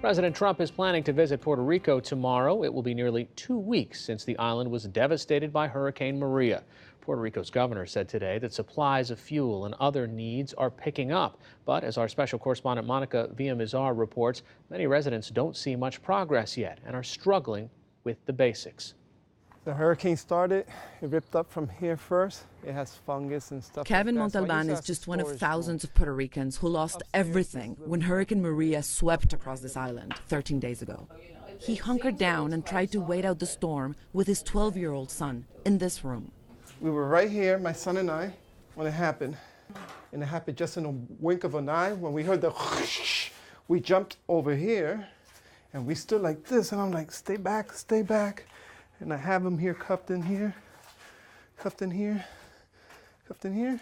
President Trump is planning to visit Puerto Rico tomorrow. It will be nearly 2 weeks since the island was devastated by Hurricane Maria. Puerto Rico's governor said today that supplies of fuel and other needs are picking up. But as our special correspondent Monica Villamizar reports, many residents don't see much progress yet and are struggling with the basics. The hurricane started, it ripped up from here first. It has fungus and stuff. Kevin Montalban is just one of thousands of Puerto Ricans who lost everything when Hurricane Maria swept across this island 13 days ago. He hunkered down and tried to wait out the storm with his 12-year-old son in this room. We were right here, my son and I, when it happened. And it happened just in a wink of an eye. When we heard the whoosh, we jumped over here and we stood like this. And I'm like, stay back, stay back. And I have him here, cuffed in here, cuffed in here, cuffed in here.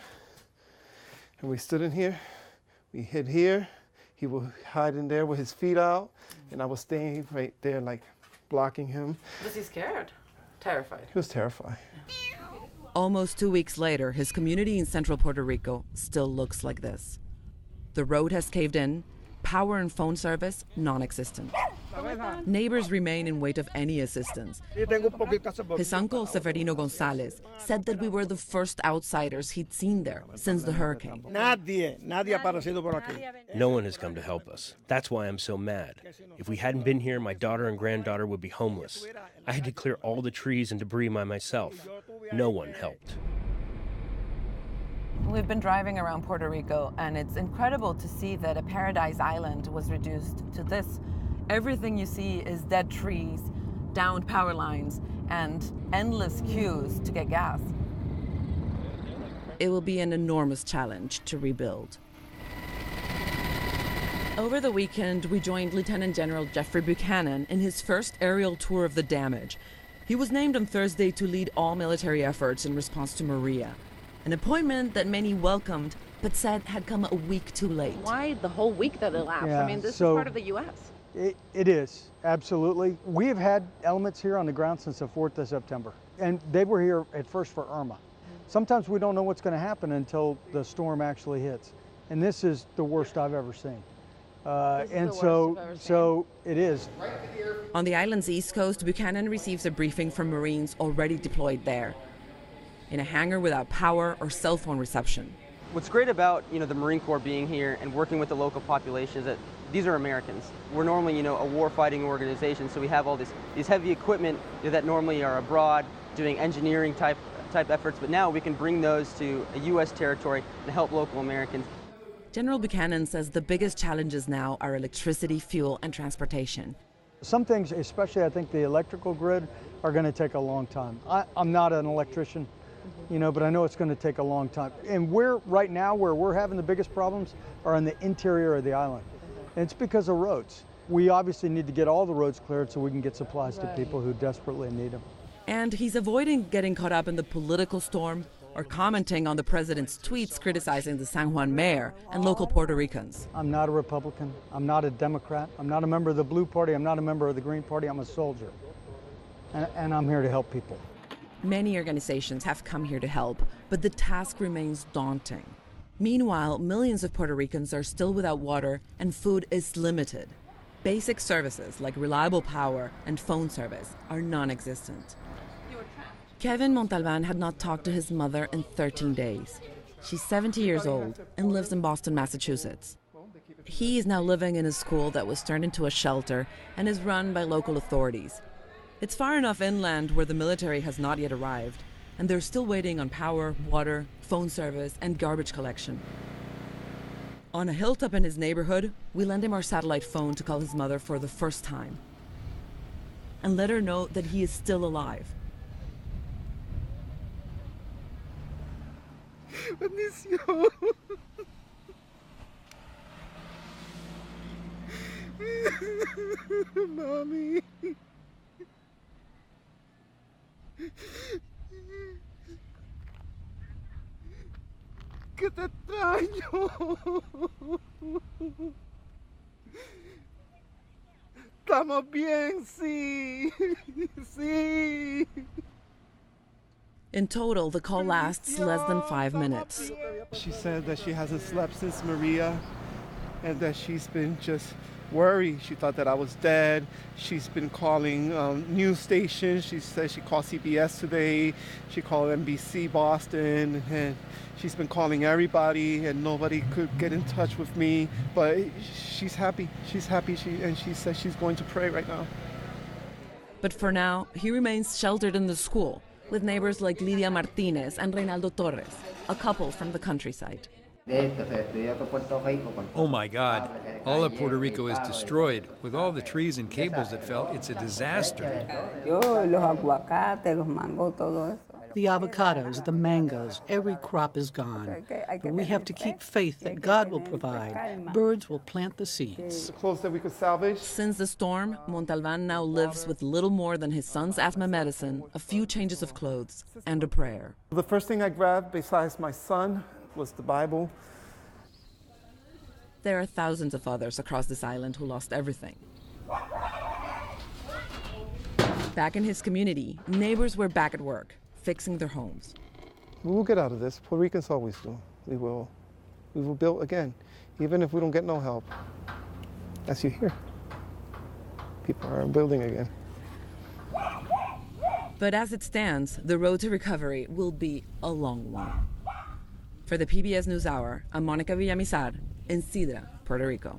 And we stood in here, we hid here. He will hide in there with his feet out. And I was staying right there, like blocking him. Was he scared? Terrified? He was terrified. Almost 2 weeks later, his community in central Puerto Rico still looks like this. The road has caved in, power and phone service non-existent. Neighbors remain in wait of any assistance. His uncle, Severino Gonzalez, said that we were the first outsiders he'd seen there since the hurricane. No one has come to help us. That's why I'm so mad. If we hadn't been here, my daughter and granddaughter would be homeless. I had to clear all the trees and debris by myself. No one helped. We've been driving around Puerto Rico, and it's incredible to see that a paradise island was reduced to this. Everything you see is dead trees, downed power lines, and endless queues to get gas. It will be an enormous challenge to rebuild. Over the weekend, we joined Lieutenant General Jeffrey Buchanan in his first aerial tour of the damage. He was named on Thursday to lead all military efforts in response to Maria, an appointment that many welcomed but said had come a week too late. Why the whole week that it lapsed? I mean, this is part of the U.S. It is, absolutely. We have had elements here on the ground since the 4th of September, and they were here at first for Irma. Sometimes we don't know what's going to happen until the storm actually hits, and this is the worst I've ever seen. So it is. On the island's east coast, Buchanan receives a briefing from Marines already deployed there, in a hangar without power or cell phone reception. What's great about the Marine Corps being here and working with the local population is that these are Americans. We're normally a war-fighting organization, so we have all these heavy equipment that normally are abroad doing engineering type efforts, but now we can bring those to a U.S. territory and help local Americans. General Buchanan says the biggest challenges now are electricity, fuel, and transportation. Some things, especially I think the electrical grid, are going to take a long time. I'm not an electrician, but I know it's going to take a long time. And right now, where we're having the biggest problems are in the interior of the island. And it's because of roads. We obviously need to get all the roads cleared so we can get supplies to people who desperately need them. And he's avoiding getting caught up in the political storm or commenting on the president's tweets criticizing the San Juan mayor and local Puerto Ricans. I'm not a Republican. I'm not a Democrat. I'm not a member of the Blue Party. I'm not a member of the Green Party. I'm a soldier. And I'm here to help people. Many organizations have come here to help, but the task remains daunting. Meanwhile, millions of Puerto Ricans are still without water and food is limited. Basic services like reliable power and phone service are non-existent. Kevin Montalban had not talked to his mother in 13 days. She's 70 years old and lives in Boston, Massachusetts. He is now living in a school that was turned into a shelter and is run by local authorities. It's far enough inland where the military has not yet arrived, and they're still waiting on power, water, phone service, and garbage collection. On a hilltop in his neighborhood, we lent him our satellite phone to call his mother for the first time and let her know that he is still alive. Bendición. Mami. Que te extraño. Estamos bien, sí. Sí. In total, the call lasts less than 5 minutes. She said that she hasn't slept since Maria and that she's been just worry. She thought that I was dead. She's been calling news stations. She said she called CBS today. She called NBC Boston, and she's been calling everybody, and nobody could get in touch with me. But she's happy. She's happy. She says she's going to pray right now. But for now, he remains sheltered in the school with neighbors like Lidia Martinez and Reynaldo Torres, a couple from the countryside. Oh my God, all of Puerto Rico is destroyed. With all the trees and cables that fell, it's a disaster. The avocados, the mangoes, every crop is gone. But we have to keep faith that God will provide. Birds will plant the seeds. The clothes that we could salvage. Since the storm, Montalban now lives with little more than his son's asthma medicine, a few changes of clothes, and a prayer. The first thing I grabbed besides my son was the Bible. There are thousands of others across this island who lost everything. Back in his community, neighbors were back at work, fixing their homes. We will get out of this. Puerto Ricans always do. We will build again, even if we don't get no help. As you hear, people are building again. But as it stands, the road to recovery will be a long one. For the PBS NewsHour, I'm Monica Villamizar in Sidra, Puerto Rico.